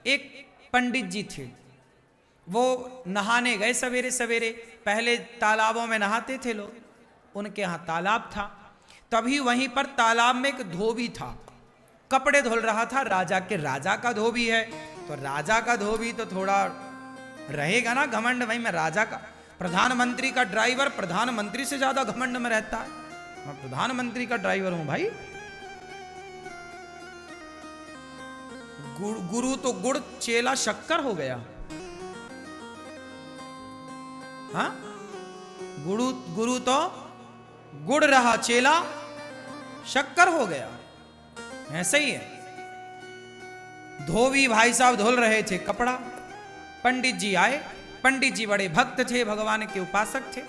एक पंडित जी थे, वो नहाने गए सवेरे सवेरे। पहले तालाबों में नहाते थे लोग, उनके यहाँ तालाब था। तभी वहीं पर तालाब में एक धोबी था, कपड़े धुल रहा था। राजा का धोबी है, तो राजा का धोबी तो थोड़ा रहेगा ना घमंड, भाई मैं राजा का, प्रधानमंत्री का ड्राइवर प्रधानमंत्री से ज्यादा घमंड में रहता है, मैं प्रधानमंत्री का ड्राइवर हूं भाई। गुरु तो गुड़ चेला शक्कर हो गया। हाँ, गुरु तो गुड़ रहा, चेला शक्कर हो गया। ऐसे ही है। धोबी भाई साहब धुल रहे थे कपड़ा, पंडित जी आए। पंडित जी बड़े भक्त थे, भगवान के उपासक थे।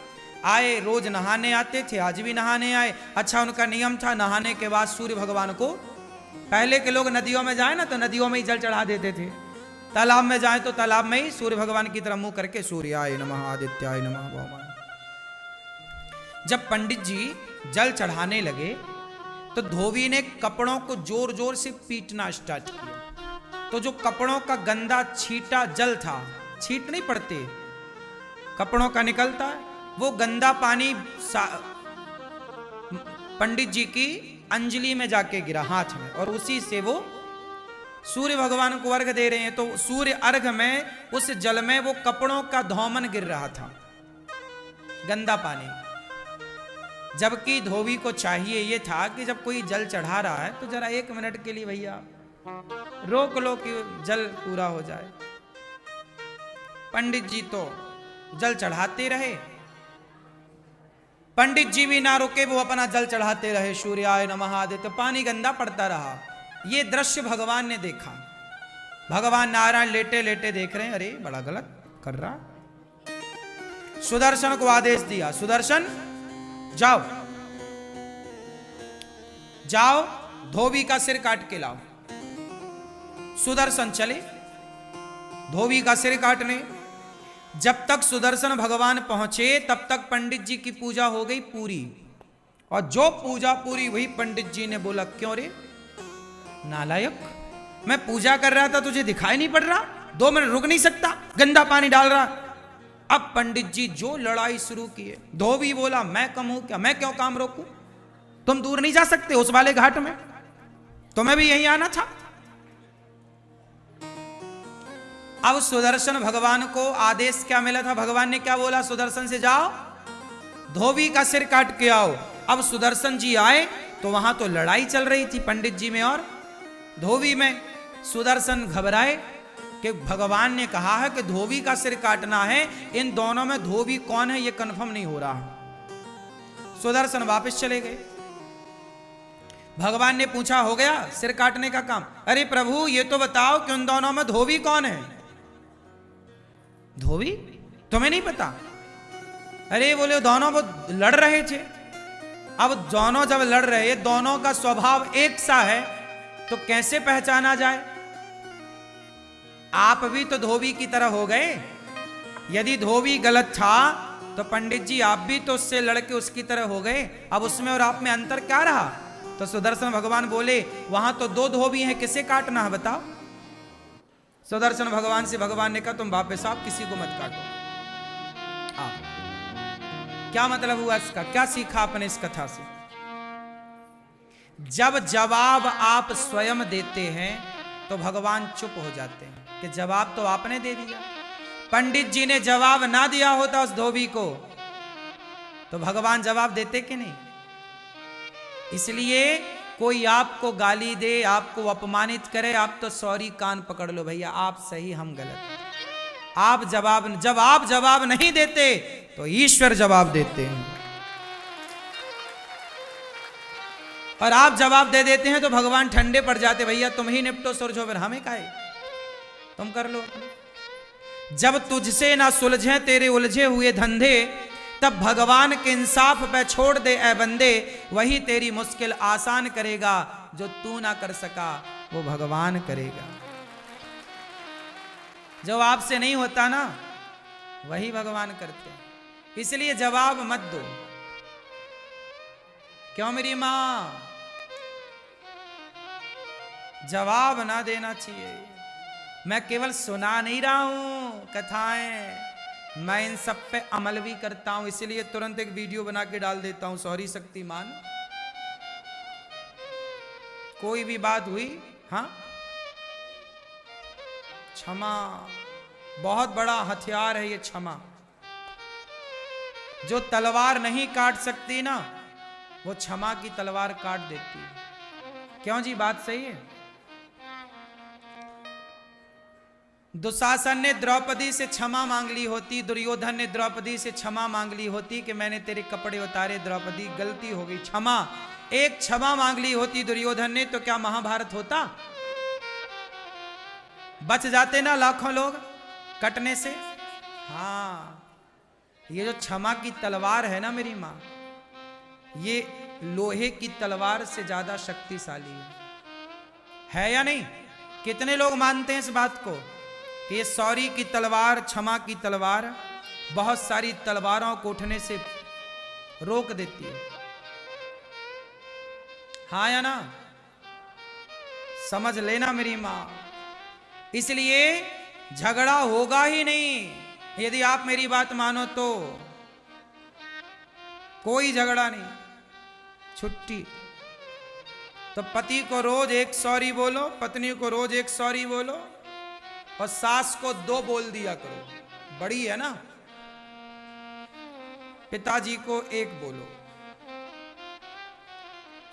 आए, रोज नहाने आते थे, आज भी नहाने आए। अच्छा, उनका नियम था नहाने के बाद सूर्य भगवान को, पहले के लोग नदियों में जाए ना तो नदियों में ही जल चढ़ा देते थे, तालाब में जाए तो तालाब में ही सूर्य भगवान की तरफ मुंह करके सूर्याय नमः आदित्याय नमः भौमाय। जब पंडित जी जल चढ़ाने लगे तो धोबी ने कपड़ों को जोर जोर से पीटना स्टार्ट किया। तो जो कपड़ों का गंदा छीटा जल था, छीट नहीं पड़ते, कपड़ों का निकलता है, वो गंदा पानी पंडित जी की अंजलि में जाके गिरा, हाथ में, और उसी से वो सूर्य भगवान को अर्घ दे रहे हैं। तो सूर्य अर्घ में उस जल में वो कपड़ों का धौमन गिर रहा था, गंदा पानी। जबकि धोबी को चाहिए ये था कि जब कोई जल चढ़ा रहा है तो जरा 1 मिनट के लिए भैया रोक लो कि जल पूरा हो जाए। पंडित जी तो जल चढ़ाते रहे, पंडित जी भी ना रुके, वो अपना जल चढ़ाते रहे, सूर्याय नमः आदित्य, पानी गंदा पड़ता रहा। ये दृश्य भगवान ने देखा। भगवान नारायण लेटे लेटे देख रहे हैं, अरे बड़ा गलत कर रहा। सुदर्शन को आदेश दिया, सुदर्शन जाओ जाओ धोबी का सिर काट के लाओ। सुदर्शन चले धोबी का सिर काटने। जब तक सुदर्शन भगवान पहुंचे तब तक पंडित जी की पूजा हो गई पूरी, और जो पूजा पूरी हुई पंडित जी ने बोला, क्यों रे नालायक, मैं पूजा कर रहा था तुझे दिखाई नहीं पड़ रहा, 2 मिनट रुक नहीं सकता, गंदा पानी डाल रहा। अब पंडित जी जो लड़ाई शुरू किए। धोबी बोला, मैं कम हूं क्या, मैं क्यों काम रोकूं, तुम दूर नहीं जा सकते उस वाले घाट में, तुम्हें भी यहीं आना था। अब सुदर्शन भगवान को आदेश क्या मिला था, भगवान ने क्या बोला, सुदर्शन से जाओ धोबी का सिर काट के आओ। अब सुदर्शन जी आए तो वहां तो लड़ाई चल रही थी पंडित जी में और धोबी में। सुदर्शन घबराए कि भगवान ने कहा है कि धोबी का सिर काटना है, इन दोनों में धोबी कौन है ये कंफर्म नहीं हो रहा। सुदर्शन वापस चले गए। भगवान ने पूछा, हो गया सिर काटने का काम? अरे प्रभु ये तो बताओ कि उन दोनों में धोबी कौन है। धोबी तुम्हें नहीं पता? अरे बोले दोनों वो लड़ रहे थे। अब दोनों जब लड़ रहे, दोनों का स्वभाव एक सा है तो कैसे पहचाना जाए। आप भी तो धोबी की तरह हो गए। यदि धोबी गलत था तो पंडित जी आप भी तो उससे लड़के उसकी तरह हो गए। अब उसमें और आप में अंतर क्या रहा? तो सुदर्शन भगवान बोले, वहां तो 2 धोबी हैं, किसे काटना है बताओ। सुदर्शन भगवान से भगवान ने कहा, तुम वापस आप किसी को मत काटो। क्या मतलब हुआ इसका, क्या सीखा आपने इस कथा से? जब जवाब आप स्वयं देते हैं तो भगवान चुप हो जाते हैं कि जवाब तो आपने दे दिया। पंडित जी ने जवाब ना दिया होता उस धोबी को तो भगवान जवाब देते कि नहीं। इसलिए कोई आपको गाली दे, आपको अपमानित करे, आप तो सॉरी कान पकड़ लो भैया, आप सही हम गलत। आप जब आप जवाब नहीं देते तो ईश्वर जवाब देते हैं, और आप जवाब दे देते हैं तो भगवान ठंडे पड़ जाते, भैया तुम ही निपटो सुलझो, फिर हमें काहे, तुम कर लो। जब तुझसे ना सुलझे तेरे उलझे हुए धंधे, तब भगवान के इंसाफ पे छोड़ दे ए बंदे, वही तेरी मुश्किल आसान करेगा, जो तू ना कर सका वो भगवान करेगा। जो आपसे नहीं होता ना वही भगवान करते हैं। इसलिए जवाब मत दो। क्यों मेरी मां? जवाब ना देना चाहिए। मैं केवल सुना नहीं रहा हूं कथाएं, मैं इन सब पे अमल भी करता हूं, इसलिए तुरंत एक वीडियो बना के डाल देता हूं। सॉरी शक्तिमान, कोई भी बात हुई, हाँ, क्षमा बहुत बड़ा हथियार है ये क्षमा। जो तलवार नहीं काट सकती ना, वो क्षमा की तलवार काट देती है। क्यों जी, बात सही है। दुशासन ने द्रौपदी से क्षमा मांग ली होती, दुर्योधन ने द्रौपदी से क्षमा मांग ली होती कि मैंने तेरे कपड़े उतारे द्रौपदी, गलती हो गई, क्षमा। एक क्षमा मांग ली होती दुर्योधन ने, तो क्या महाभारत होता? बच जाते ना लाखों लोग कटने से। हाँ, ये जो क्षमा की तलवार है ना मेरी मां, ये लोहे की तलवार से ज्यादा शक्तिशाली है या नहीं? कितने लोग मानते हैं इस बात को कि ये सॉरी की तलवार, क्षमा की तलवार बहुत सारी तलवारों को उठने से रोक देती है। हाँ या ना? समझ लेना मेरी मां। इसलिए झगड़ा होगा ही नहीं यदि आप मेरी बात मानो तो। कोई झगड़ा नहीं, छुट्टी। तो पति को रोज एक सॉरी बोलो, पत्नी को रोज एक सॉरी बोलो, और सास को 2 बोल दिया करो, बड़ी है ना। पिताजी को 1 बोलो,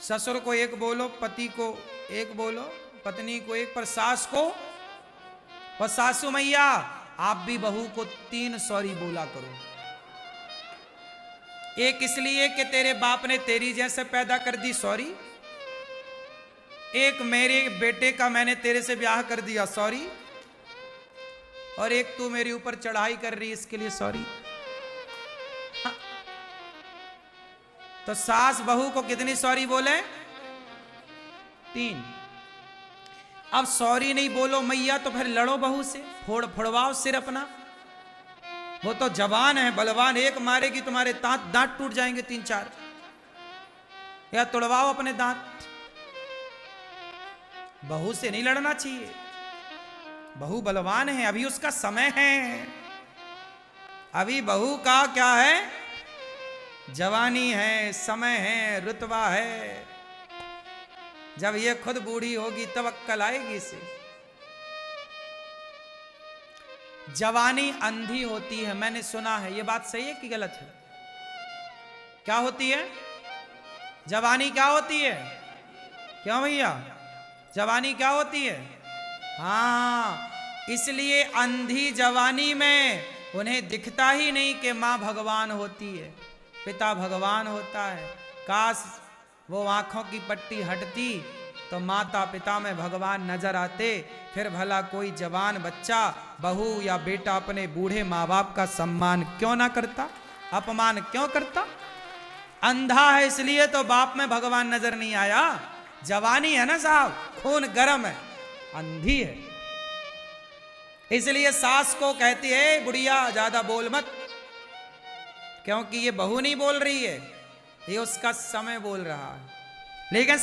ससुर को 1 बोलो, पति को 1 बोलो, पत्नी को 1, पर सास को, और सासू मैया आप भी बहू को 3 सॉरी बोला करो। एक इसलिए कि तेरे बाप ने तेरी जैसे पैदा कर दी, सॉरी। एक मेरे बेटे का मैंने तेरे से ब्याह कर दिया, सॉरी। और एक तू मेरे ऊपर चढ़ाई कर रही, इसके लिए सॉरी। हाँ। तो सास बहू को कितनी सॉरी बोले? 3। अब सॉरी नहीं बोलो मैया तो फिर लड़ो बहू से, फोड़वाओ सिर अपना। वो तो जवान है, बलवान, एक मारेगी तुम्हारे दांत टूट जाएंगे 3-4। या तोड़वाओ अपने दांत। बहू से नहीं लड़ना चाहिए, बहू बलवान है, अभी उसका समय है। अभी बहू का क्या है? जवानी है, समय है, रुतबा है। जब ये खुद बूढ़ी होगी तब अक्कल आएगी इसे। जवानी अंधी होती है, मैंने सुना है। ये बात सही है कि गलत है? क्या होती है जवानी? क्या होती है? क्यों भैया, जवानी क्या होती है? हाँ, इसलिए अंधी जवानी में उन्हें दिखता ही नहीं कि माँ भगवान होती है, पिता भगवान होता है। काश वो आंखों की पट्टी हटती तो माता पिता में भगवान नजर आते, फिर भला कोई जवान बच्चा, बहू या बेटा अपने बूढ़े माँ बाप का सम्मान क्यों ना करता, अपमान क्यों करता? अंधा है इसलिए तो बाप में भगवान नजर नहीं आया। जवानी है ना साहब, खून गर्म है, अंधी है। इसलिए सास को कहती है बुढ़िया ज्यादा बोल मत, क्योंकि ये बहू नहीं बोल रही है, ये उसका समय बोल रहा है। लेकिन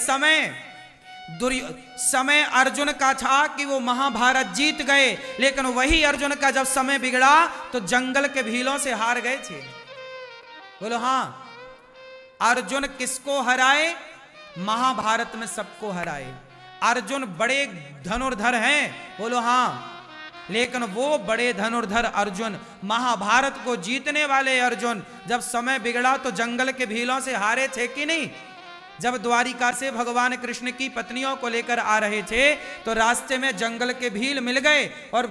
समय अर्जुन का था कि वो महाभारत जीत गए, लेकिन वही अर्जुन का जब समय बिगड़ा तो जंगल के भीलों से हार गए थे। बोलो हाँ, अर्जुन किसको हराए? महाभारत में सबको हराए। अर्जुन बड़े धनुर्धर हैं, बोलो हाँ, लेकिन वो बड़े धनुर्धर अर्जुन, महाभारत को जीतने वाले अर्जुन, जब समय बिगड़ा तो जंगल के भीलों से हारे थे कि नहीं? जब द्वारिका से भगवान कृष्ण की पत्नियों को लेकर आ रहे थे तो रास्ते में जंगल के भील मिल गए और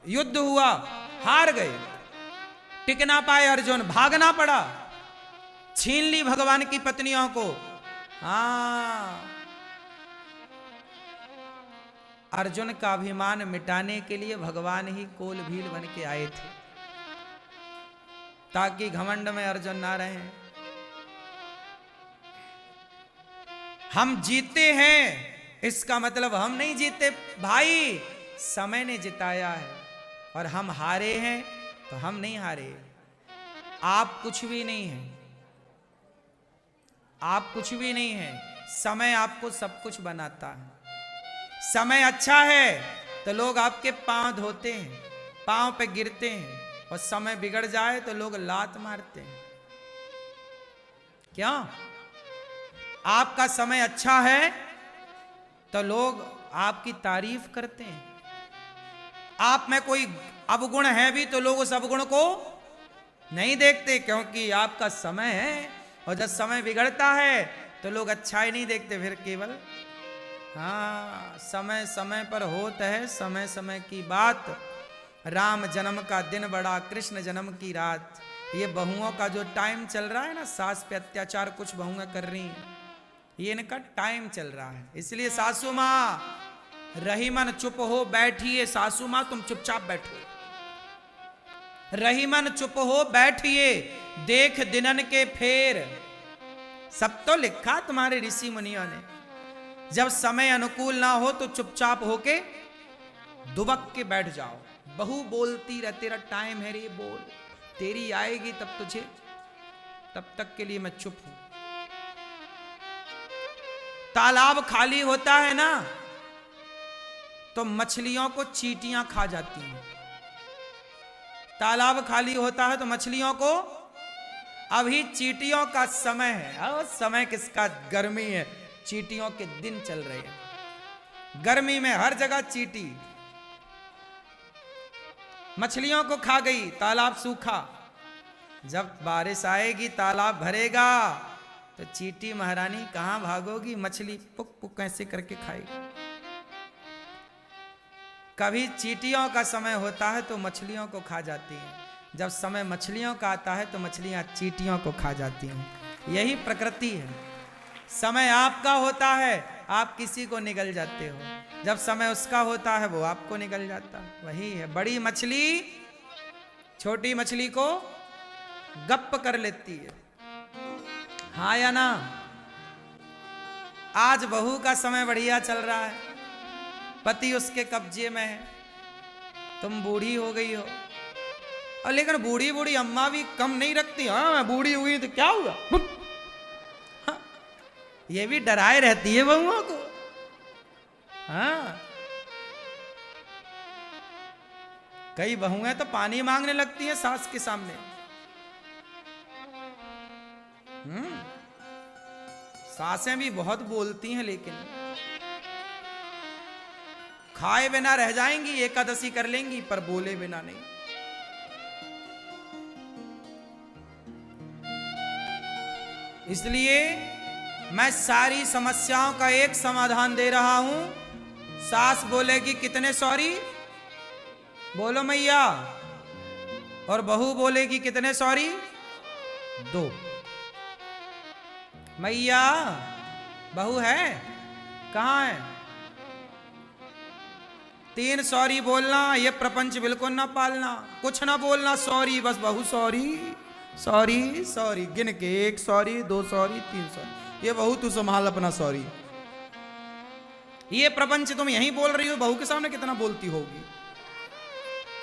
युद्ध हुआ, हार गए, टिक ना पाए अर्जुन, भागना पड़ा, छीन ली भगवान की पत्नियों को। हाँ, अर्जुन का अभिमान मिटाने के लिए भगवान ही कोल भील बन के आए थे, ताकि घमंड में अर्जुन ना रहे। हम जीते हैं इसका मतलब हम नहीं जीते भाई, समय ने जिताया है, और हम हारे हैं तो हम नहीं हारे। आप कुछ भी नहीं हैं, आप कुछ भी नहीं हैं, समय आपको सब कुछ बनाता है। समय अच्छा है तो लोग आपके पांव धोते हैं, पांव पे गिरते हैं, और समय बिगड़ जाए तो लोग लात मारते हैं। क्यों? आपका समय अच्छा है तो लोग आपकी तारीफ करते हैं। आप में कोई अवगुण है भी तो लोग उस अवगुण को नहीं देखते, क्योंकि आपका समय है। और जब समय बिगड़ता है तो लोग अच्छाई नहीं देखते, फिर केवल हाँ समय समय पर होता है, समय समय की बात। राम जन्म का दिन बड़ा, कृष्ण जन्म की रात। ये बहुओं का जो टाइम चल रहा है ना, सास पे अत्याचार कुछ बहुएं कर रही हैं, ये इनका टाइम चल रहा है। इसलिए सासू माँ रही मन चुप हो बैठिए, सासू माँ तुम चुपचाप बैठो, रही मन चुप हो बैठिए, देख दिनन के फेर। सब तो लिखा तुम्हारे ऋषि मुनियों ने। जब समय अनुकूल ना हो तो चुपचाप होके दुबक के बैठ जाओ। बहू बोलती रह, तेरा टाइम है रे बोल, तेरी आएगी तब तुझे, तब तक के लिए मैं चुप हूं। तालाब खाली होता है ना तो मछलियों को चींटियां खा जाती हैं। तालाब खाली होता है तो मछलियों को, अभी चींटियों का समय है। और समय किसका? गर्मी है, चींटियों के दिन चल रहे हैं। गर्मी में हर जगह चींटी, मछलियों को खा गई, तालाब सूखा। जब बारिश आएगी, तालाब भरेगा, तो चींटी महारानी कहां भागोगी? मछली पुक पुक कैसे करके खाएगी। कभी चींटियों का समय होता है तो मछलियों को खा जाती हैं, जब समय मछलियों का आता है तो मछलियां चींटियों को खा जाती हैं। यही प्रकृति है। समय आपका होता है, आप किसी को निगल जाते हो, जब समय उसका होता है वो आपको निगल जाता है। वही है, बड़ी मछली छोटी मछली को गप्प कर लेती है, हाँ या ना? आज बहू का समय बढ़िया चल रहा है, पति उसके कब्जे में है, तुम बूढ़ी हो गई हो। और लेकिन बूढ़ी बूढ़ी अम्मा भी कम नहीं रखती। हाँ मैं बूढ़ी हुई तो क्या हुआ, हाँ, ये भी डराए रहती है बहुओं को। हाँ कई बहुएं तो पानी मांगने लगती हैं सास के सामने। सासें भी बहुत बोलती हैं, लेकिन खाए बिना रह जाएंगी, एकादशी कर लेंगी, पर बोले बिना नहीं। इसलिए मैं सारी समस्याओं का एक समाधान दे रहा हूं। सास बोलेगी कितने सॉरी, बोलो मैया, और बहू बोलेगी कितने सॉरी, 2। मैया बहू है कहां है? 3 सॉरी बोलना, ये प्रपंच बिल्कुल ना पालना, कुछ ना बोलना, सॉरी बस। बहू सॉरी सॉरी सॉरी, गिन के 1 सॉरी 2 सॉरी 3 सॉरी। ये बहू तू संभाल अपना सॉरी। ये प्रपंच तुम यहीं बोल रही हो, बहू के सामने कितना बोलती होगी।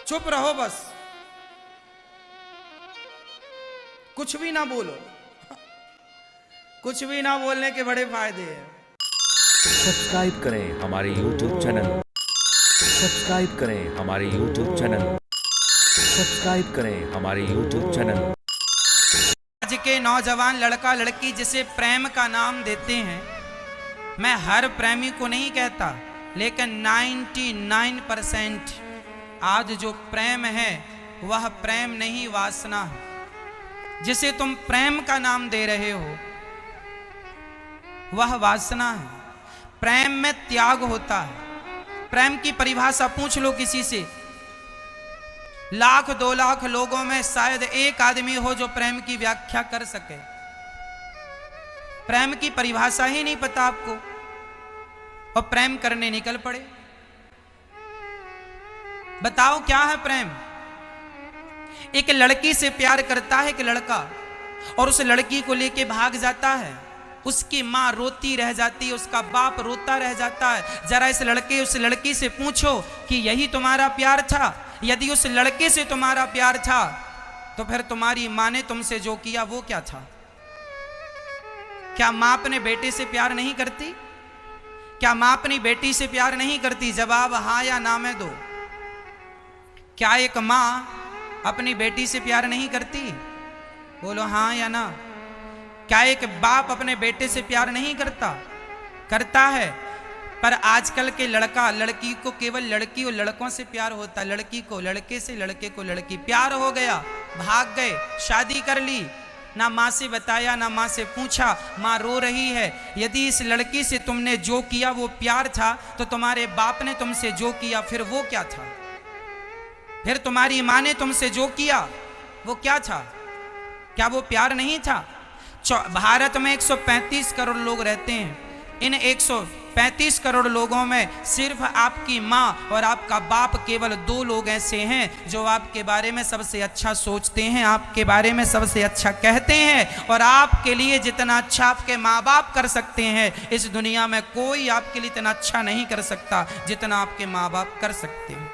चुप रहो बस, कुछ भी ना बोलो। कुछ भी ना बोलने के बड़े फायदे हैं। सब्सक्राइब करें हमारे YouTube चैनल, सब्सक्राइब करें हमारे YouTube चैनल, सब्सक्राइब करें हमारे YouTube चैनल। आज के नौजवान लड़का लड़की जिसे प्रेम का नाम देते हैं, मैं हर प्रेमी को नहीं कहता, लेकिन 99% आज जो प्रेम है वह प्रेम नहीं, वासना है। जिसे तुम प्रेम का नाम दे रहे हो वह वासना है। प्रेम में त्याग होता है। प्रेम की परिभाषा पूछ लो किसी से, 1,00,000 2 लाख लोगों में शायद एक आदमी हो जो प्रेम की व्याख्या कर सके। प्रेम की परिभाषा ही नहीं पता आपको, और प्रेम करने निकल पड़े। बताओ क्या है प्रेम? एक लड़की से प्यार करता है एक लड़का, और उस लड़की को लेके भाग जाता है। उसकी माँ रोती रह जाती है, उसका बाप रोता रह जाता है। जरा इस लड़के उस लड़की से पूछो कि यही तुम्हारा प्यार था? यदि उस लड़के से तुम्हारा प्यार था तो फिर तुम्हारी माँ ने तुमसे जो किया वो क्या था? क्या माँ अपने बेटे से प्यार नहीं करती? क्या मां अपनी बेटी से प्यार नहीं करती? जवाब हाँ या ना में दो। क्या एक मां अपनी बेटी से प्यार नहीं करती? बोलो हाँ या ना। क्या एक बाप अपने बेटे से प्यार नहीं करता? करता है। पर आजकल के लड़का लड़की को केवल लड़की और लड़कों से प्यार होता, लड़की को लड़के से, लड़के को लड़की। प्यार हो गया, भाग गए, शादी कर ली, ना माँ से बताया ना माँ से पूछा, माँ रो रही है। यदि इस लड़की से तुमने जो किया वो प्यार था, तो तुम्हारे बाप ने तुमसे जो किया फिर वो क्या था? फिर तुम्हारी माँ ने तुमसे जो किया वो क्या था? क्या वो प्यार नहीं था? भारत में 135 करोड़ लोग रहते हैं। इन 135 करोड़ लोगों में सिर्फ आपकी माँ और आपका बाप केवल 2 लोग ऐसे हैं जो आपके बारे में सबसे अच्छा सोचते हैं, आपके बारे में सबसे अच्छा कहते हैं। और आपके लिए जितना अच्छा आपके माँ बाप कर सकते हैं, इस दुनिया में कोई आपके लिए इतना अच्छा नहीं कर सकता जितना आपके माँ बाप कर सकते हैं।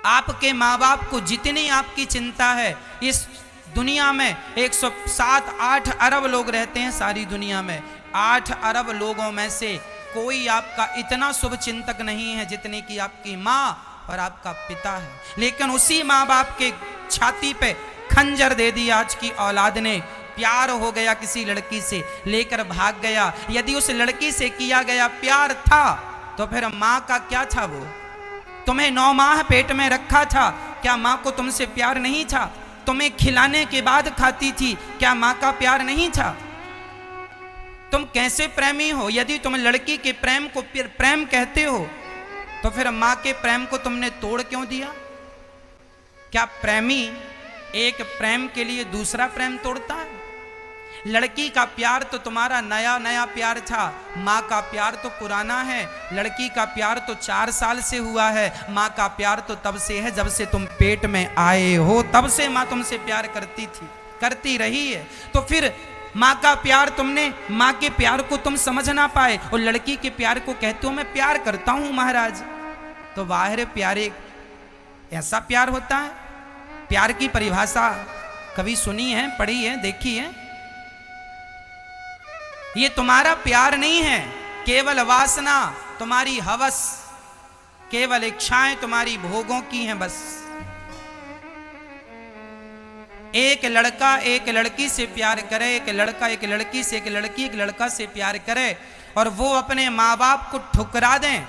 आपके माँ बाप को जितनी आपकी चिंता है, इस दुनिया में 107-8 अरब लोग रहते हैं सारी दुनिया में। 8 अरब लोगों में से कोई आपका इतना शुभ चिंतक नहीं है जितने की आपकी माँ और आपका पिता है। लेकिन उसी माँ बाप के छाती पे खंजर दे दिया आज की औलाद ने। प्यार हो गया किसी लड़की से, लेकर भाग गया। यदि उस लड़की से किया गया प्यार था तो फिर माँ का क्या था? वो तुम्हें 9 माह पेट में रखा था, क्या माँ को तुमसे प्यार नहीं था? तुम्हें खिलाने के बाद खाती थी, क्या माँ का प्यार नहीं था? तुम कैसे प्रेमी हो? यदि तुम लड़की के प्रेम को प्रेम कहते हो तो फिर माँ के प्रेम को तुमने तोड़ क्यों दिया? क्या प्रेमी एक प्रेम के लिए दूसरा प्रेम तोड़ता है? लड़की का प्यार तो तुम्हारा नया नया प्यार था, माँ का प्यार तो पुराना है। लड़की का प्यार तो 4 साल से हुआ है, माँ का प्यार तो तब से है जब से तुम पेट में आए हो, तब से माँ तुमसे प्यार करती थी, करती रही है। तो फिर माँ का प्यार तुमने, माँ के प्यार को तुम समझ ना पाए और लड़की के प्यार को कहते हो मैं प्यार करता हूं महाराज। तो बाहर प्यारे ऐसा प्यार होता है? प्यार की परिभाषा कभी सुनी है, पढ़ी है, देखी है? ये तुम्हारा प्यार नहीं है, केवल वासना, तुम्हारी हवस, केवल इच्छाएं तुम्हारी भोगों की हैं बस। एक लड़का एक लड़की से प्यार करे, एक लड़का एक लड़की से, एक लड़की एक लड़का से प्यार करे और वो अपने माँ बाप को ठुकरा दें,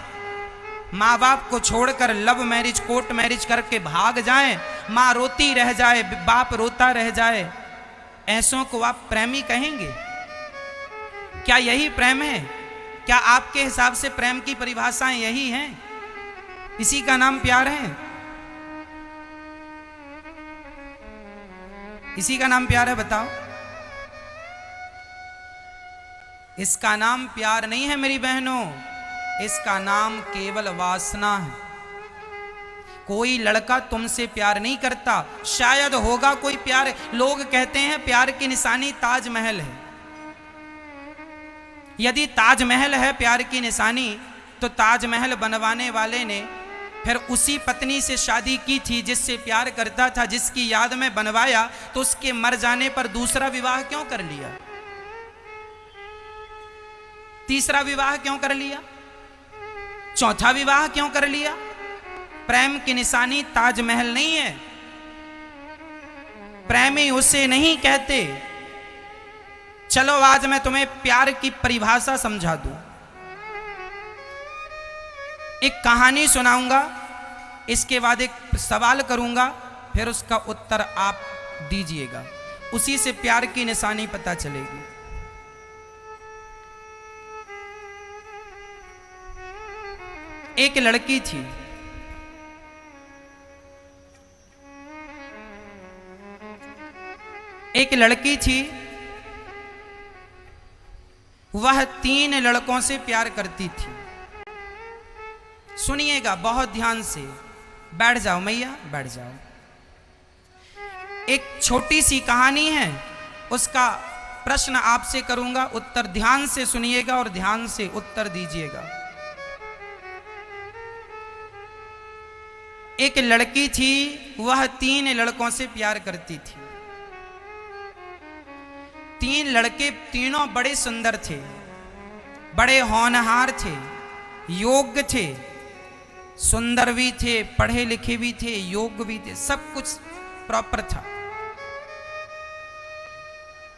माँ बाप को छोड़कर लव मैरिज कोर्ट मैरिज करके भाग जाएं, माँ रोती रह जाए, बाप रोता रह जाए, ऐसों को आप प्रेमी कहेंगे? क्या यही प्रेम है? क्या आपके हिसाब से प्रेम की परिभाषाएं यही हैं? इसी का नाम प्यार है? इसी का नाम प्यार है? बताओ। इसका नाम प्यार नहीं है मेरी बहनों, इसका नाम केवल वासना है। कोई लड़का तुमसे प्यार नहीं करता, शायद होगा कोई प्यार। लोग कहते हैं प्यार की निशानी ताजमहल है। यदि ताजमहल है प्यार की निशानी, तो ताजमहल बनवाने वाले ने फिर उसी पत्नी से शादी की थी जिससे प्यार करता था, जिसकी याद में बनवाया, तो उसके मर जाने पर दूसरा विवाह क्यों कर लिया? तीसरा विवाह क्यों कर लिया? चौथा विवाह क्यों कर लिया? प्रेम की निशानी ताजमहल नहीं है, प्रेमी उसे नहीं कहते। चलो आज मैं तुम्हें प्यार की परिभाषा समझा दूं। एक कहानी सुनाऊंगा, इसके बाद एक सवाल करूंगा, फिर उसका उत्तर आप दीजिएगा, उसी से प्यार की निशानी पता चलेगी। एक लड़की थी, एक लड़की थी, वह 3 लड़कों से प्यार करती थी। सुनिएगा बहुत ध्यान से, बैठ जाओ मैया, बैठ जाओ। एक छोटी सी कहानी है, उसका प्रश्न आपसे करूंगा, उत्तर ध्यान से सुनिएगा और ध्यान से उत्तर दीजिएगा। एक लड़की थी, वह 3 लड़कों से प्यार करती थी। 3 लड़के, तीनों बड़े सुंदर थे, बड़े होनहार थे, योग्य थे, सुंदर भी थे, पढ़े लिखे भी थे, योग्य भी थे, सब कुछ प्रॉपर था।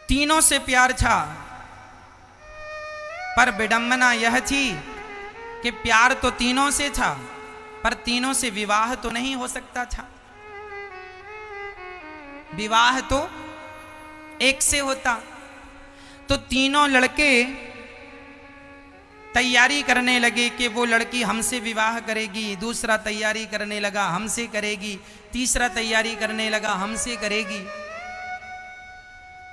तीनों से प्यार था, पर विडंबना यह थी कि प्यार तो तीनों से था, पर तीनों से विवाह तो नहीं हो सकता था। विवाह तो एक से होता। तो तीनों लड़के तैयारी करने लगे कि वो लड़की हमसे विवाह करेगी, दूसरा तैयारी करने लगा हमसे करेगी, तीसरा तैयारी करने लगा हमसे करेगी।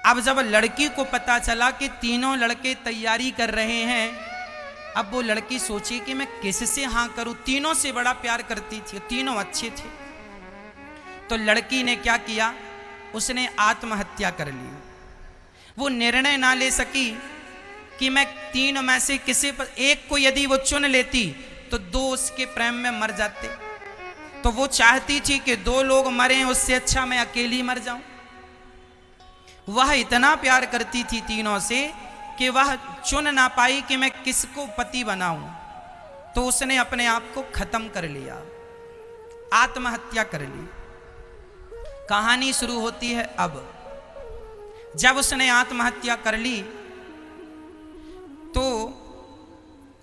अब जब लड़की को पता चला कि तीनों लड़के तैयारी कर रहे हैं, अब वो लड़की सोची कि मैं किससे हाँ करूं, तीनों से बड़ा प्यार करती थी, तीनों अच्छे थे। तो लड़की ने क्या किया, उसने आत्महत्या कर ली। वो निर्णय ना ले सकी कि मैं तीनों में से किसी पर एक को यदि वो चुन लेती तो दो उसके प्रेम में मर जाते। तो वो चाहती थी कि दो लोग मरें, उससे अच्छा मैं अकेली मर जाऊं। वह इतना प्यार करती थी तीनों से कि वह चुन ना पाई कि मैं किसको पति बनाऊं। तो उसने अपने आप को खत्म कर लिया, आत्महत्या कर ली। कहानी शुरू होती है अब। जब उसने आत्महत्या कर ली तो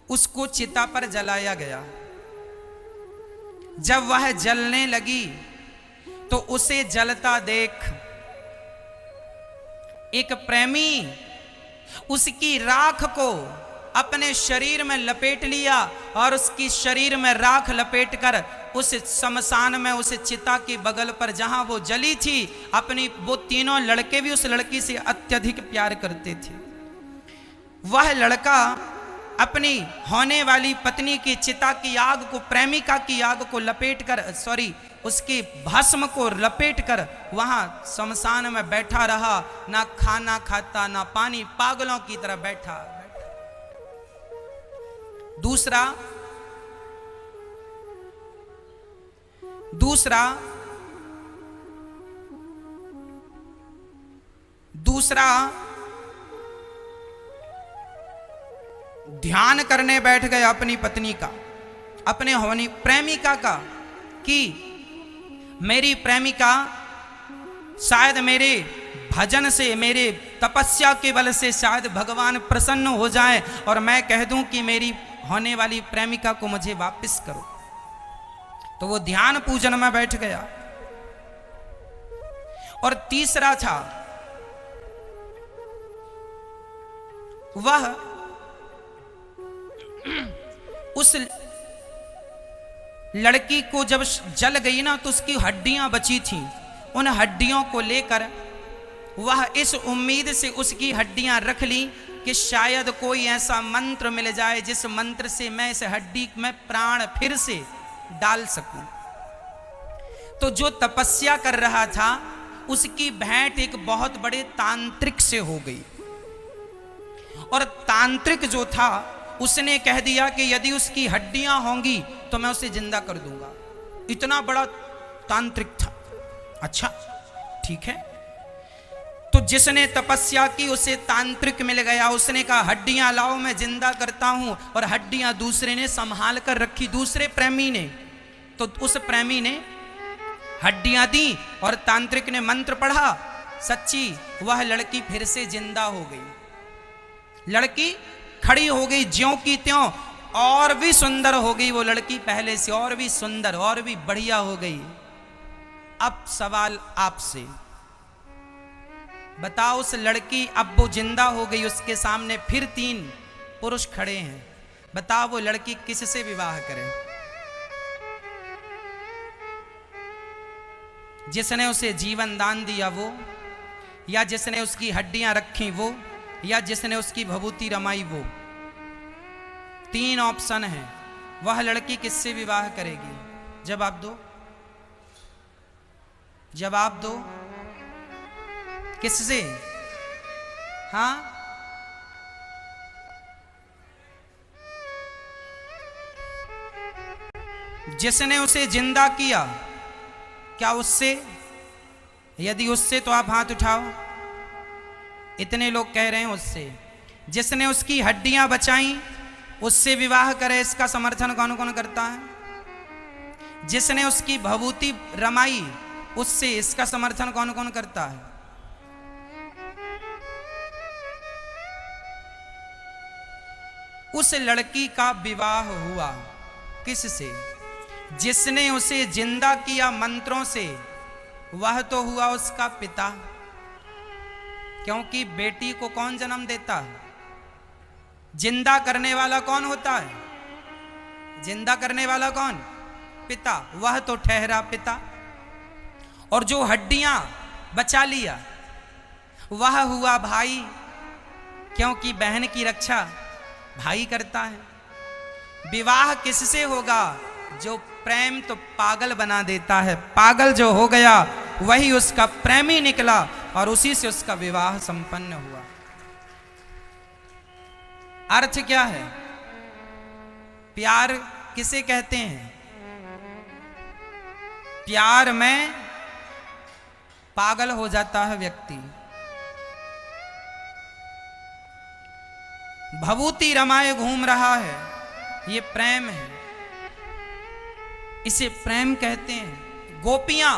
उसको चिता पर जलाया गया। जब वह जलने लगी तो उसे जलता देख एक प्रेमी उसकी राख को अपने शरीर में लपेट लिया और उसकी शरीर में राख लपेटकर उस शमशान में, उस चिता के बगल पर जहां वो जली थी, वो तीनों लड़के भी उस लड़की से अत्यधिक प्यार करते थे। वह लड़का अपनी होने वाली पत्नी की चिता की आग को, प्रेमिका की आग को उसकी भस्म को लपेटकर वहां शमशान में बैठा रहा, ना खाना खाता ना पानी, पागलों की तरह बैठा। दूसरा ध्यान करने बैठ गए अपनी पत्नी का, अपने होनी प्रेमिका का, कि मेरी प्रेमिका शायद मेरे भजन से, मेरे तपस्या के बल से शायद भगवान प्रसन्न हो जाए और मैं कह दूं कि मेरी होने वाली प्रेमिका को मुझे वापस करो। तो वो ध्यान पूजन में बैठ गया। और तीसरा था, वह उस लड़की को जब जल गई ना तो उसकी हड्डियां बची थी, उन हड्डियों को लेकर वह इस उम्मीद से उसकी हड्डियां रख ली कि शायद कोई ऐसा मंत्र मिल जाए जिस मंत्र से मैं इस हड्डी में प्राण फिर से डाल सकूं। तो जो तपस्या कर रहा था उसकी भेंट एक बहुत बड़े तांत्रिक से हो गई। और तांत्रिक जो था उसने कह दिया कि यदि उसकी हड्डियां होंगी तो मैं उसे जिंदा कर दूंगा। इतना बड़ा तांत्रिक था। अच्छा ठीक है, तो जिसने तपस्या की उसे तांत्रिक मिल गया। उसने कहा हड्डियां लाओ मैं जिंदा करता हूं, और हड्डियां दूसरे ने संभाल कर रखी, दूसरे प्रेमी ने। तो उस प्रेमी ने हड्डियां दी और तांत्रिक ने मंत्र पढ़ा। सच्ची वह लड़की फिर से जिंदा हो गई। लड़की खड़ी हो गई ज्यों की त्यों, और भी सुंदर हो गई वो लड़की, पहले से और भी सुंदर और भी बढ़िया हो गई। अब सवाल आपसे, बताओ उस लड़की अब वो जिंदा हो गई, उसके सामने फिर 3 पुरुष खड़े हैं, बताओ वो लड़की किससे विवाह करे? जिसने उसे जीवन दान दिया वो, या जिसने उसकी हड्डियां रखी वो, या जिसने उसकी भभूति रमाई वो? 3 ऑप्शन है। वह लड़की किससे विवाह करेगी? जवाब दो, जवाब दो। किससे? हाँ, जिसने उसे जिंदा किया, क्या उससे? यदि उससे तो आप हाथ उठाओ। इतने लोग कह रहे हैं उससे। जिसने उसकी हड्डियां बचाई उससे विवाह करे, इसका समर्थन कौन कौन करता है? जिसने उसकी भभूति रमाई उससे, इसका समर्थन कौन कौन करता है? उस लड़की का विवाह हुआ किससे? जिसने उसे जिंदा किया मंत्रों से, वह तो हुआ उसका पिता। क्योंकि बेटी को कौन जन्म देता है? जिंदा करने वाला कौन होता है? जिंदा करने वाला कौन? पिता। वह तो ठहरा पिता। और जो हड्डियां बचा लिया वह हुआ भाई, क्योंकि बहन की रक्षा भाई करता है। विवाह किससे होगा? जो प्रेम तो पागल बना देता है, पागल जो हो गया वही उसका प्रेमी निकला और उसी से उसका विवाह संपन्न हुआ। अर्थ क्या है? प्यार किसे कहते हैं? प्यार में पागल हो जाता है व्यक्ति। भभूति रमाए घूम रहा है, ये प्रेम है, इसे प्रेम कहते हैं। गोपियां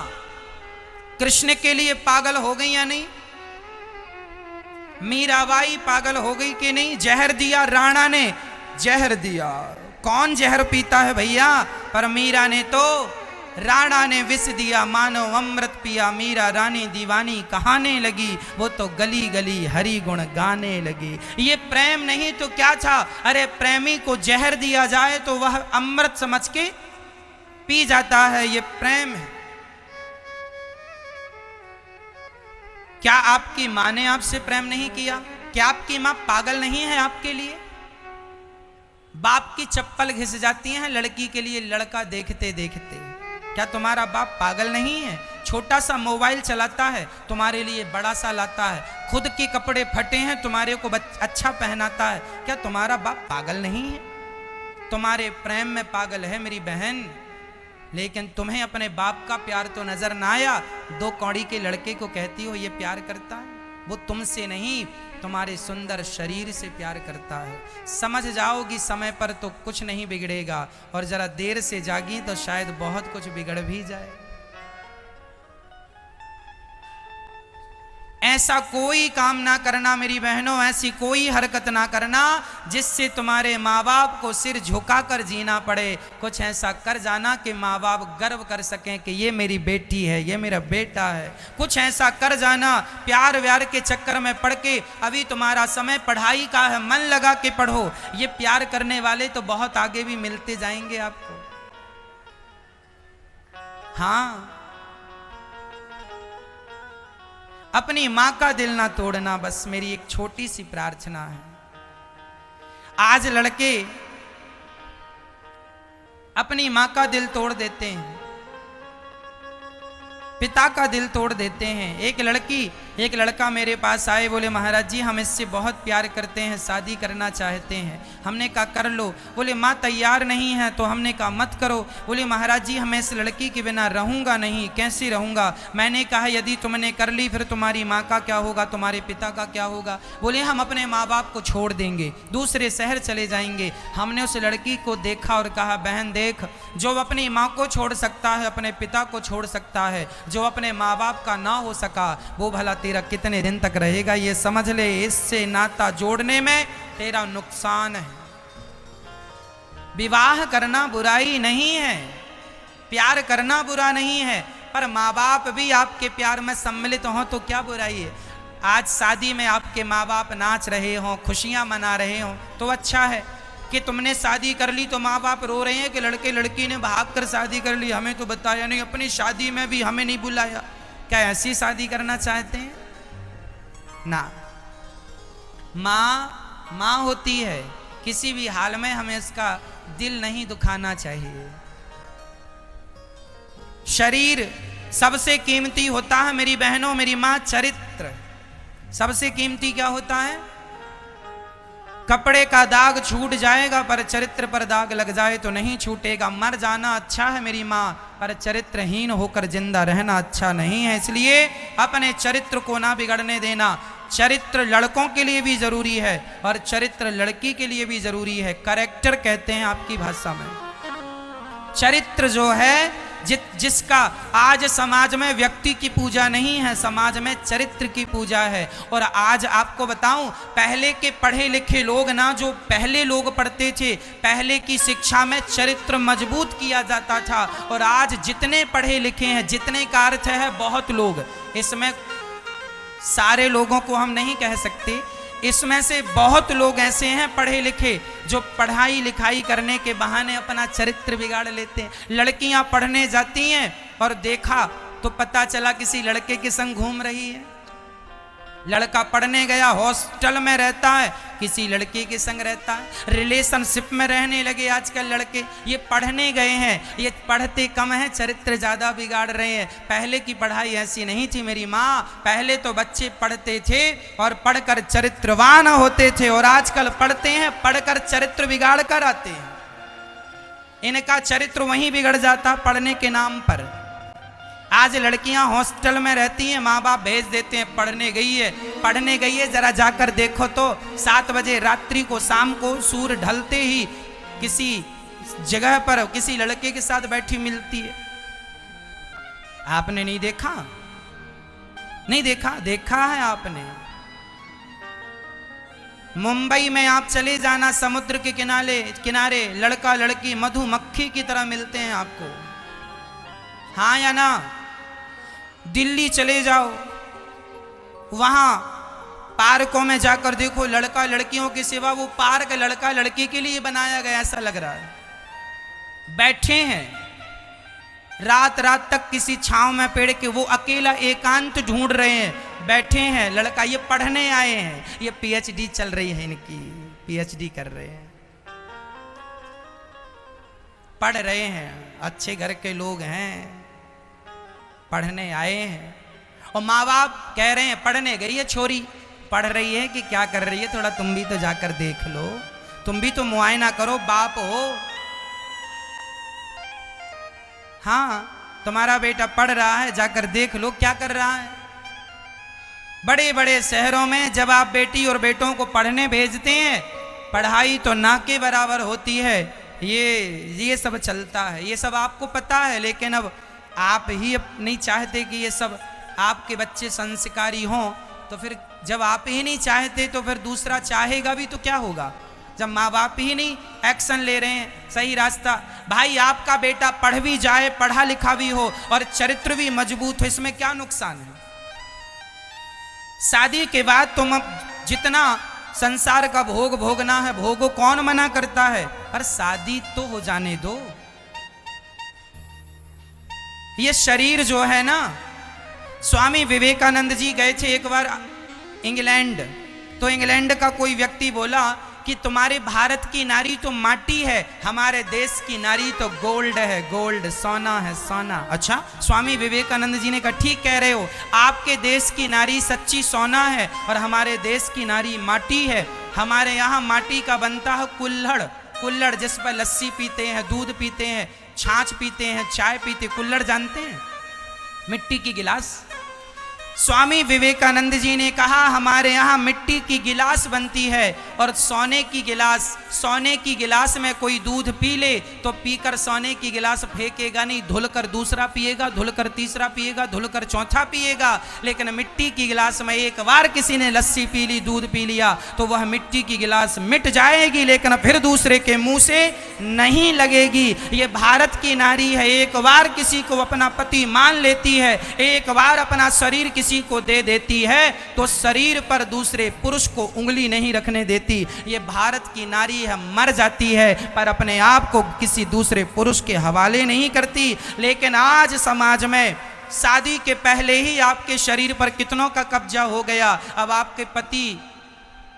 कृष्ण के लिए पागल हो गई या नहीं? मीराबाई पागल हो गई कि नहीं? जहर दिया राणा ने, जहर दिया। कौन जहर पीता है भैया? पर मीरा ने तो, राणा ने विष दिया, मानो अमृत पिया। मीरा रानी दीवानी कहाने लगी, वो तो गली गली हरि गुण गाने लगी। ये प्रेम नहीं तो क्या था? अरे प्रेमी को जहर दिया जाए तो वह अमृत समझ के पी जाता है, ये प्रेम है। क्या आपकी माँ ने आपसे प्रेम नहीं किया? क्या आपकी माँ पागल नहीं है आपके लिए? बाप की चप्पल घिस जाती है लड़की के लिए लड़का देखते देखते। क्या तुम्हारा बाप पागल नहीं है? छोटा सा मोबाइल चलाता है, तुम्हारे लिए बड़ा सा लाता है। खुद के कपड़े फटे हैं, तुम्हारे को अच्छा पहनाता है। क्या तुम्हारा बाप पागल नहीं है? तुम्हारे प्रेम में पागल है मेरी बहन। लेकिन तुम्हें अपने बाप का प्यार तो नजर ना आया। 2 कौड़ी के लड़के को कहती हो ये प्यार करता है, वो तुमसे नहीं तुम्हारे सुंदर शरीर से प्यार करता है। समझ जाओगी समय पर तो कुछ नहीं बिगड़ेगा, और जरा देर से जागी तो शायद बहुत कुछ बिगड़ भी जाए। ऐसा कोई काम ना करना मेरी बहनों, ऐसी कोई हरकत ना करना जिससे तुम्हारे माँ बाप को सिर झुकाकर जीना पड़े। कुछ ऐसा कर जाना कि माँ बाप गर्व कर सकें कि ये मेरी बेटी है, ये मेरा बेटा है। कुछ ऐसा कर जाना, प्यार व्यार के चक्कर में पड़ के, अभी तुम्हारा समय पढ़ाई का है, मन लगा के पढ़ो। ये प्यार करने वाले तो बहुत आगे भी मिलते जाएंगे आपको। हाँ, अपनी मां का दिल ना तोड़ना, बस मेरी एक छोटी सी प्रार्थना है। आज लड़के अपनी मां का दिल तोड़ देते हैं, पिता का दिल तोड़ देते हैं। एक लड़का मेरे पास आए, बोले महाराज जी हम इससे बहुत प्यार करते हैं, शादी करना चाहते हैं। हमने कहा कर लो। बोले माँ तैयार नहीं है। तो हमने कहा मत करो। बोले महाराज जी मैं इस लड़की के बिना रहूंगा नहीं, कैसे रहूंगा? मैंने कहा यदि तुमने कर ली फिर तुम्हारी माँ का क्या होगा, तुम्हारे पिता का क्या होगा? बोले हम अपने माँ बाप को छोड़ देंगे, दूसरे शहर चले जाएंगे। हमने उस लड़की को देखा और कहा बहन देख, जो अपनी माँ को छोड़ सकता है, अपने पिता को छोड़ सकता है, जो अपने माँ बाप का ना हो सका वो भला तेरा कितने दिन तक रहेगा, ये समझ ले। इससे नाता जोड़ने में तेरा नुकसान है। विवाह करना बुराई नहीं है, प्यार करना बुरा नहीं है, पर माँ बाप भी आपके प्यार में सम्मिलित हों तो क्या बुराई है। आज शादी में आपके माँ बाप नाच रहे हों, खुशियाँ मना रहे हों तो अच्छा है। कि तुमने शादी कर ली तो माँ बाप रो रहे हैं कि लड़के लड़की ने भाग कर शादी कर ली, हमें तो बताया नहीं, अपनी शादी में भी हमें नहीं बुलाया। क्या ऐसी शादी करना चाहते हैं? ना, माँ होती है, किसी भी हाल में हमें उसका दिल नहीं दुखाना चाहिए। शरीर सबसे कीमती होता है मेरी बहनों, मेरी माँ। चरित्र सबसे कीमती क्या होता है? कपड़े का दाग छूट जाएगा पर चरित्र पर दाग लग जाए तो नहीं छूटेगा। मर जाना अच्छा है मेरी माँ, पर चरित्रहीन होकर जिंदा रहना अच्छा नहीं है। इसलिए अपने चरित्र को ना बिगड़ने देना। चरित्र लड़कों के लिए भी जरूरी है और चरित्र लड़की के लिए भी जरूरी है। कैरेक्टर कहते हैं आपकी भाषा में। चरित्र जो है जिसका आज समाज में व्यक्ति की पूजा नहीं है, समाज में चरित्र की पूजा है। और आज आपको बताऊं, पहले के पढ़े लिखे लोग ना, जो पहले लोग पढ़ते थे, पहले की शिक्षा में चरित्र मजबूत किया जाता था। और आज जितने पढ़े लिखे हैं, जितने का अर्थ है बहुत लोग, इसमें सारे लोगों को हम नहीं कह सकते, इसमें से बहुत लोग ऐसे हैं पढ़े लिखे जो पढ़ाई लिखाई करने के बहाने अपना चरित्र बिगाड़ लेते हैं। लड़कियां पढ़ने जाती हैं और देखा तो पता चला किसी लड़के के संग घूम रही है। लड़का पढ़ने गया, हॉस्टल में रहता है, किसी लड़के के संग रहता है। रिलेशनशिप में रहने लगे आजकल लड़के। ये पढ़ने गए हैं, ये पढ़ते कम हैं, चरित्र ज़्यादा बिगाड़ रहे हैं। पहले की पढ़ाई ऐसी नहीं थी मेरी माँ। पहले तो बच्चे पढ़ते थे और पढ़कर चरित्रवान होते थे, और आजकल पढ़ते हैं, पढ़कर चरित्र बिगाड़ कर आते हैं। इनका चरित्र वहीं बिगड़ जाता पढ़ने के नाम पर। आज लड़कियां हॉस्टल में रहती हैं, माँ बाप भेज देते हैं, पढ़ने गई है, जरा जाकर देखो तो 7 बजे रात्रि को, शाम को सूर्य ढलते ही किसी जगह पर किसी लड़के के साथ बैठी मिलती है। आपने नहीं देखा? नहीं देखा? देखा है आपने। मुंबई में आप चले जाना, समुद्र के किनारे लड़का लड़की मधुमक्खी की तरह मिलते हैं आपको, हाँ या ना? दिल्ली चले जाओ, वहां पार्कों में जाकर देखो, लड़का लड़कियों के सिवा वो पार्क लड़का लड़की के लिए बनाया गया ऐसा लग रहा है। बैठे हैं रात रात तक किसी छांव में पेड़ के, वो अकेला एकांत ढूंढ रहे हैं, बैठे हैं। लड़का, ये पढ़ने आए हैं, ये पीएचडी चल रही है इनकी, पीएचडी कर रहे हैं, पढ़ रहे हैं, अच्छे घर के लोग हैं, पढ़ने आए हैं। और माँ बाप कह रहे हैं पढ़ने गई है छोरी, पढ़ रही है कि क्या कर रही है, थोड़ा तुम भी तो जाकर देख लो, तुम भी तो मुआयना करो, बाप हो। हाँ, तुम्हारा बेटा पढ़ रहा है, जाकर देख लो क्या कर रहा है। बड़े बड़े शहरों में जब आप बेटी और बेटों को पढ़ने भेजते हैं, पढ़ाई तो ना के बराबर होती है, ये सब चलता है, ये सब आपको पता है। लेकिन अब आप ही नहीं चाहते कि ये सब आपके बच्चे संस्कारी हों, तो फिर जब आप ही नहीं चाहते तो फिर दूसरा चाहेगा भी तो क्या होगा? जब माँ बाप ही नहीं एक्शन ले रहे हैं सही रास्ता। भाई, आपका बेटा पढ़ भी जाए, पढ़ा लिखा भी हो और चरित्र भी मजबूत हो, इसमें क्या नुकसान है? शादी के बाद तुम जितना संसार का भोग भोगना है भोगो, कौन मना करता है, पर शादी तो हो जाने दो। ये शरीर जो है ना, स्वामी विवेकानंद जी गए थे एक बार इंग्लैंड, तो इंग्लैंड का कोई व्यक्ति बोला कि तुम्हारे भारत की नारी तो माटी है, हमारे देश की नारी तो गोल्ड है, गोल्ड, सोना है, सोना। अच्छा, स्वामी विवेकानंद जी ने कहा ठीक कह रहे हो, आपके देश की नारी सच्ची सोना है और हमारे देश की नारी माटी है। हमारे यहाँ माटी का बनता है कुल्हड़, कुल्हड़ जिस पर लस्सी पीते हैं, दूध पीते हैं, छाछ पीते हैं, चाय पीते, कुल्हड़ जानते हैं, मिट्टी की गिलास। स्वामी विवेकानंद जी ने कहा हमारे यहाँ मिट्टी की गिलास बनती है और सोने की गिलास, सोने की गिलास में कोई दूध पी ले तो पीकर सोने की गिलास फेंकेगा नहीं, धुलकर दूसरा पिएगा, धुलकर तीसरा पिएगा, धुलकर चौथा पिएगा। लेकिन मिट्टी की गिलास में एक बार किसी ने लस्सी पी ली, दूध पी लिया, तो वह मिट्टी की गिलास मिट जाएगी, लेकिन फिर दूसरे के मुंह से नहीं लगेगी। ये भारत की नारी है, एक बार किसी को अपना पति मान लेती है, एक बार अपना शरीर किसी को दे देती है तो शरीर पर दूसरे पुरुष को उंगली नहीं रखने देती। ये भारत की नारी है, मर जाती है पर अपने आप को किसी दूसरे पुरुष के हवाले नहीं करती। लेकिन आज समाज में शादी के पहले ही आपके शरीर पर कितनों का कब्जा हो गया। अब आपके पति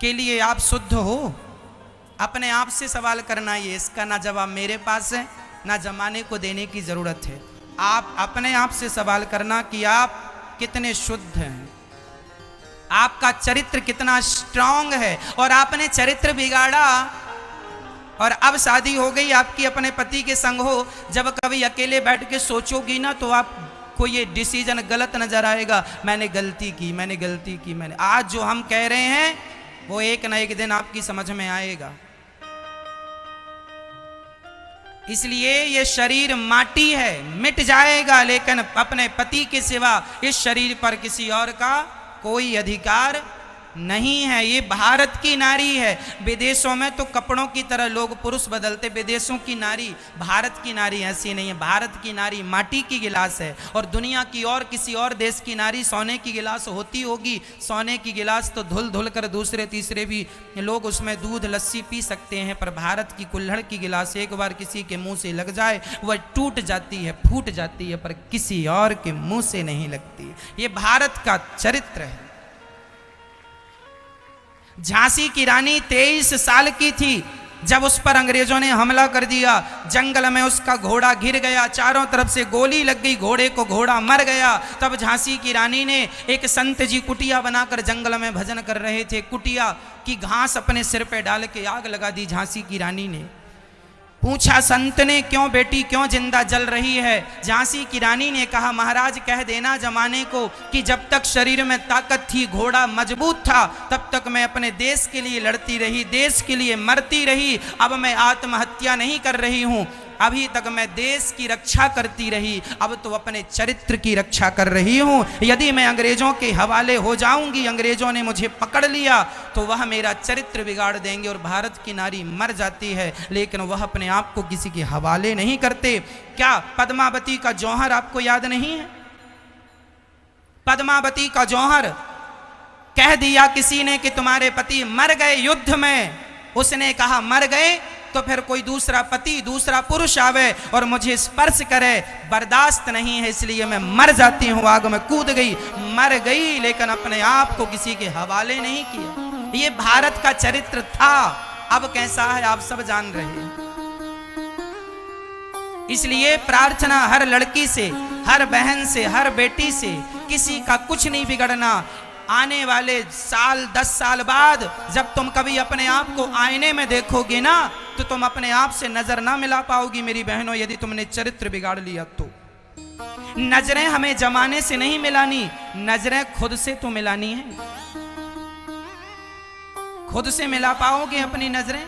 के लिए आप शुद्ध हो? अपने आप से सवाल करना, ये इसका ना जवाब मेरे पास है ना जमाने को देने की जरूरत है। आप अपने आप से सवाल करना कि आप कितने शुद्ध हैं, आपका चरित्र कितना स्ट्रांग है। और आपने चरित्र बिगाड़ा और अब शादी हो गई आपकी, अपने पति के संग हो, जब कभी अकेले बैठ के सोचोगी ना तो आप कोई ये डिसीजन गलत नजर आएगा, मैंने गलती की। आज जो हम कह रहे हैं वो एक ना एक दिन आपकी समझ में आएगा। इसलिए ये शरीर माटी है, मिट जाएगा, लेकिन अपने पति के सिवा इस शरीर पर किसी और का कोई अधिकार नहीं है। ये भारत की नारी है। विदेशों में तो कपड़ों की तरह लोग पुरुष बदलते, विदेशों की नारी, भारत की नारी ऐसी नहीं है। भारत की नारी माटी की गिलास है, और दुनिया की और किसी और देश की नारी सोने की गिलास होती होगी। सोने की गिलास तो धुल धुल कर दूसरे तीसरे भी लोग उसमें दूध लस्सी पी सकते हैं, पर भारत की कुल्हड़ की गिलास एक बार किसी के मुंह से लग जाए वह टूट जाती है, फूट जाती है, पर किसी और के मुंह से नहीं लगती। ये भारत का चरित्र है। झांसी की रानी 23 साल की थी जब उस पर अंग्रेजों ने हमला कर दिया। जंगल में उसका घोड़ा घिर गया, चारों तरफ से गोली लग गई घोड़े को, घोड़ा मर गया। तब झांसी की रानी ने एक संत जी कुटिया बनाकर जंगल में भजन कर रहे थे, कुटिया की घास अपने सिर पे डाल के आग लगा दी झांसी की रानी ने। पूछा संत ने, क्यों बेटी, क्यों जिंदा जल रही है? झांसी की रानी ने कहा, महाराज कह देना जमाने को कि जब तक शरीर में ताकत थी, घोड़ा मजबूत था, तब तक मैं अपने देश के लिए लड़ती रही, देश के लिए मरती रही। अब मैं आत्महत्या नहीं कर रही हूँ, अभी तक मैं देश की रक्षा करती रही, अब तो अपने चरित्र की रक्षा कर रही हूँ। यदि मैं अंग्रेजों के हवाले हो जाऊंगी, अंग्रेजों ने मुझे पकड़ लिया, तो वह मेरा चरित्र बिगाड़ देंगे। और भारत की नारी मर जाती है, लेकिन वह अपने आप को किसी के हवाले नहीं करते। क्या पद्मावती का जौहर आपको याद नहीं है? पद्मावती का जौहर कह दिया किसी ने कि तुम्हारे पति मर गए युद्ध में। उसने कहा मर गए तो फिर कोई दूसरा पति, दूसरा पुरुष आवे और मुझे स्पर्श करे, बर्दाश्त नहीं है, इसलिए मैं मर जाती हूँ। आग में कूद गई, मर गई, लेकिन अपने आप को किसी के हवाले नहीं किया। ये भारत का चरित्र था। अब कैसा है आप सब जान रहे हैं। इसलिए प्रार्थना हर लड़की से, हर बहन से, हर बेटी से, किसी का कुछ नहीं बिगड़ना। आने वाले साल 10 साल बाद जब तुम कभी अपने आप को आईने में देखोगे ना, तो तुम अपने आप से नजर ना मिला पाओगी मेरी बहनों, यदि तुमने चरित्र बिगाड़ लिया तो। नजरें हमें जमाने से नहीं मिलानी, नजरें खुद से तो मिलानी है। खुद से मिला पाओगे अपनी नजरें।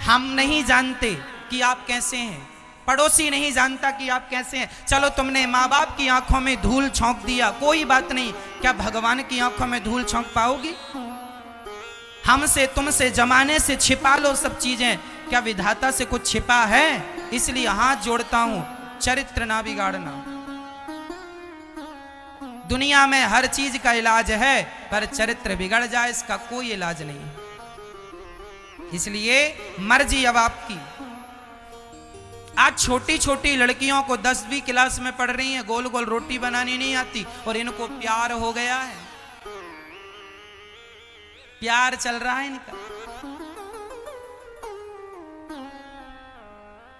हम नहीं जानते कि आप कैसे हैं, पड़ोसी नहीं जानता कि आप कैसे हैं। चलो तुमने माँ बाप की आंखों में धूल झोंक दिया, कोई बात नहीं, क्या भगवान की आंखों में धूल झोंक पाओगी? हमसे, तुमसे, जमाने से छिपा लो सब चीजें, क्या विधाता से कुछ छिपा है? इसलिए हाथ जोड़ता हूं, चरित्र ना बिगाड़ना। दुनिया में हर चीज का इलाज है, पर चरित्र बिगड़ जाए इसका कोई इलाज नहीं। इसलिए मर्जी अब आपकी। आज छोटी छोटी लड़कियों को 10वीं क्लास में पढ़ रही हैं, गोल गोल रोटी बनानी नहीं आती, और इनको प्यार हो गया है, प्यार चल रहा है इनका।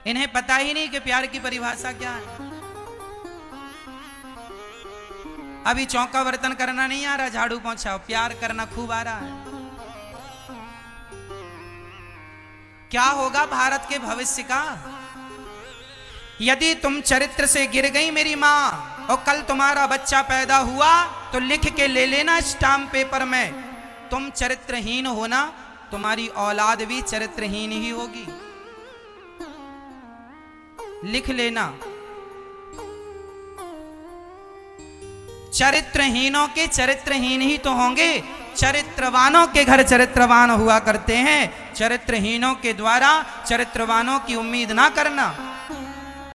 इन्हें पता ही नहीं कि प्यार की परिभाषा क्या है। अभी चौका बर्तन करना नहीं आ रहा, झाड़ू पोंछा, प्यार करना खूब आ रहा है। क्या होगा भारत के भविष्य का? यदि तुम चरित्र से गिर गई मेरी मां, और कल तुम्हारा बच्चा पैदा हुआ, तो लिख के ले लेना स्टाम्प पेपर में, तुम चरित्रहीन होना, तुम्हारी औलाद भी चरित्रहीन ही होगी। लिख लेना। चरित्रहीनों के चरित्रहीन ही तो होंगे, चरित्रवानों के घर चरित्रवान हुआ करते हैं। चरित्रहीनों के द्वारा चरित्रवानों की उम्मीद ना करना।